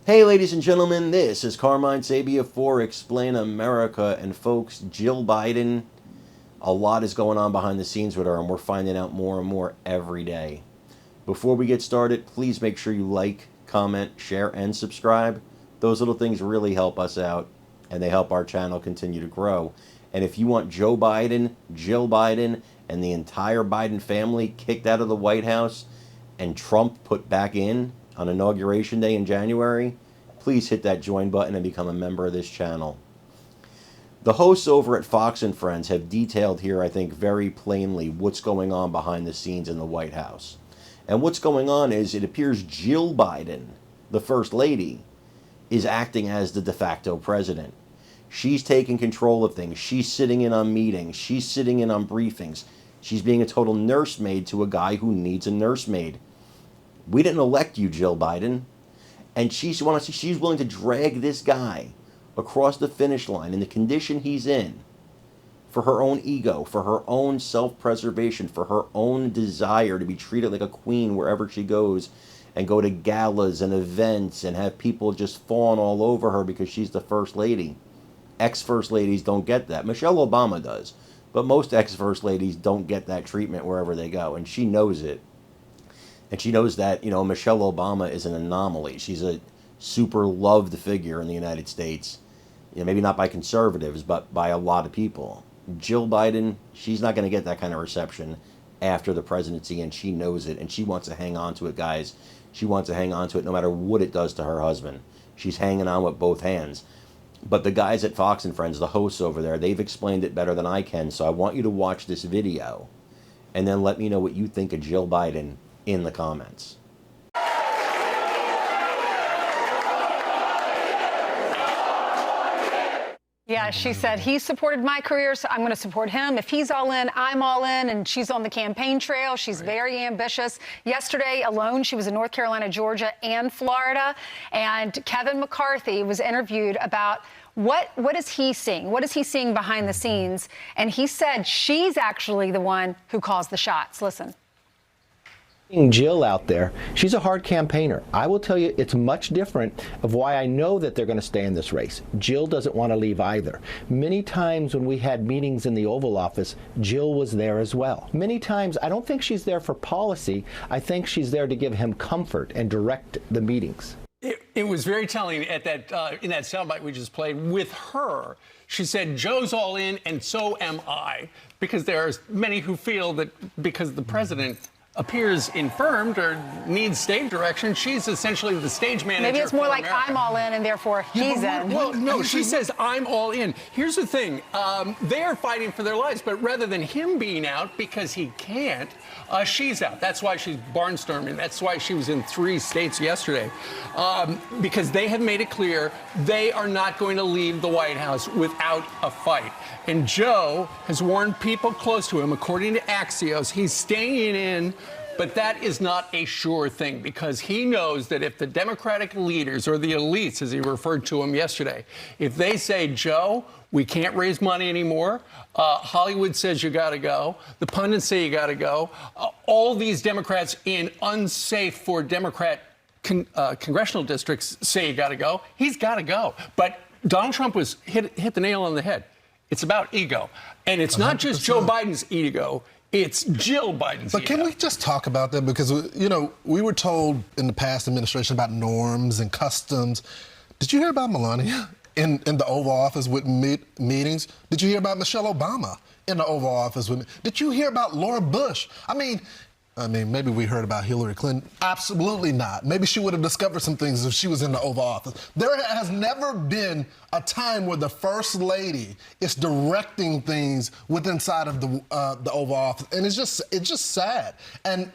Hey, ladies and gentlemen, this is Carmine Sabia for Explain America. And folks, Jill Biden, a lot is going on behind the scenes with her, and we're finding out more and more every day. Before we get started, please make sure you like, comment, share, and subscribe. Those little things really help us out, and they help our channel continue to grow. And if you want Joe Biden, Jill Biden, and the entire Biden family kicked out of the White House and Trump put back in on Inauguration Day in January, please hit that join button and become a member of this channel. The hosts over at Fox and Friends have detailed here, I think, very plainly what's going on behind the scenes in the White House. And what's going on is it appears Jill Biden, the First Lady, is acting as the de facto president. She's taking control of things. She's sitting in on meetings. She's sitting in on briefings. She's being a total nursemaid to a guy who needs a nursemaid. We didn't elect you, Jill Biden. And she's willing to drag this guy across the finish line in the condition he's in for her own ego, for her own self-preservation, for her own desire to be treated like a queen wherever she goes and go to galas and events and have people just fawn all over her because she's the First Lady. Ex-First Ladies don't get that. Michelle Obama does. But most ex-First Ladies don't get that treatment wherever they go, and she knows it. And she knows that, Michelle Obama is an anomaly. She's a super loved figure in the United States. Maybe not by conservatives, but by a lot of people. Jill Biden, she's not going to get that kind of reception after the presidency, and she knows it, and she wants to hang on to it, guys. She wants to hang on to it no matter what it does to her husband. She's hanging on with both hands. But the guys at Fox and Friends, the hosts over there, they've explained it better than I can, so I want you to watch this video, and then let me know what you think of Jill Biden in the comments. Yeah, she said, he supported my career, so I'm going to support him. If he's all in, I'm all in. And she's on the campaign trail. She's very ambitious. Yesterday alone, she was in North Carolina, Georgia, and Florida. And Kevin McCarthy was interviewed about what is he seeing? What is he seeing behind the scenes? And he said she's actually the one who calls the shots. Listen. Jill out there, she's a hard campaigner. I will tell you, it's much different of why I know that they're going to stay in this race. Jill doesn't want to leave either. Many times when we had meetings in the Oval Office, Jill was there as well. Many times, I don't think she's there for policy. I think she's there to give him comfort and direct the meetings. It was very telling at that in that soundbite we just played with her. She said, Joe's all in, and so am I, because there are many who feel that because the president appears infirmed or needs stage direction, she's essentially the stage manager. Maybe it's more like America. I'm all in and therefore he's in. Well, no, she says I'm all in. Here's the thing. They are fighting for their lives, but rather than him being out because he can't, she's out. That's why she's barnstorming. That's why she was in 3 states yesterday. Because they have made it clear they are not going to leave the White House without a fight. And Joe has warned people close to him, according to Axios, he's staying in. But that is not a sure thing, because he knows that if the Democratic leaders, or the elites, as he referred to them yesterday, if they say, Joe, we can't raise money anymore, Hollywood says you got to go, the pundits say you got to go, all these Democrats in unsafe for Democrat congressional districts say you got to go, he's got to go. But Donald Trump was hit the nail on the head. It's about ego. And it's not just Joe Biden's ego. It's Jill Biden's. But can we just talk about that? Because, we were told in the past administration about norms and customs. Did you hear about Melania in the Oval Office with meetings? Did you hear about Michelle Obama in the Oval Office with me? Did you hear about Laura Bush? I mean, maybe we heard about Hillary Clinton. Absolutely not. Maybe she would have discovered some things if she was in the Oval Office. There has never been a time where the First Lady is directing things inside of the Oval Office, and it's just sad. And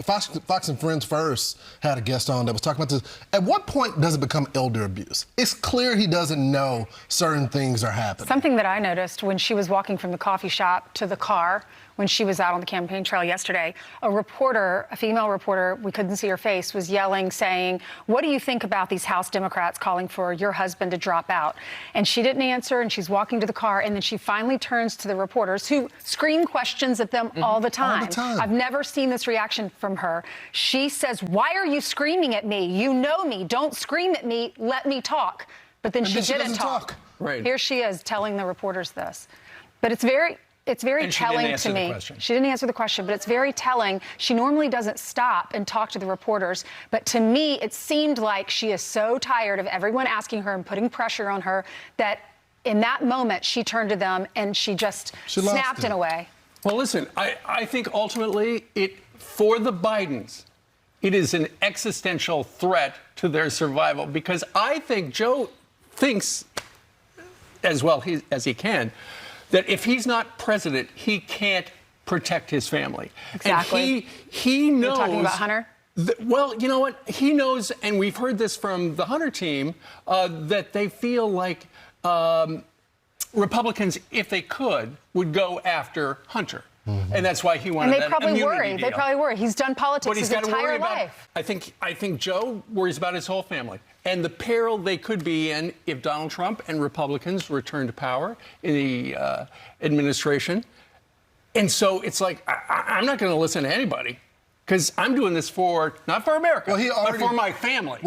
Fox and Friends first had a guest on that was talking about this. At what point does it become elder abuse? It's clear he doesn't know certain things are happening. Something that I noticed when she was walking from the coffee shop to the car, when she was out on the campaign trail yesterday, a female reporter, we couldn't see her face, was yelling, saying, what do you think about these House Democrats calling for your husband to drop out? And she didn't answer, and she's walking to the car, and then she finally turns to the reporters, who scream questions at them all the time. All the time. I've never seen this reaction from from her. She says, "Why are you screaming at me? You know me. Don't scream at me. Let me talk." But then she didn't talk. Right. Here she is telling the reporters this. But it's very telling to me. She didn't answer the question, but it's very telling. She normally doesn't stop and talk to the reporters, but to me, it seemed like she is so tired of everyone asking her and putting pressure on her that in that moment she turned to them and she just snapped in a way. Well, listen, I think ultimately for the Bidens, it is an existential threat to their survival, because I think Joe thinks as well as he can that if he's not president, he can't protect his family. Exactly. And he knows. You're talking about Hunter? Well, you know what? He knows, and we've heard this from the Hunter team, that they feel like Republicans, if they could, would go after Hunter. Mm-hmm. And that's why he wanted that immunity deal. They probably worry. He's done politics his entire life. I think Joe worries about his whole family and the peril they could be in if Donald Trump and Republicans return to power in the administration. And so it's like, I'm not going to listen to anybody, because I'm doing this not for America, but for my family.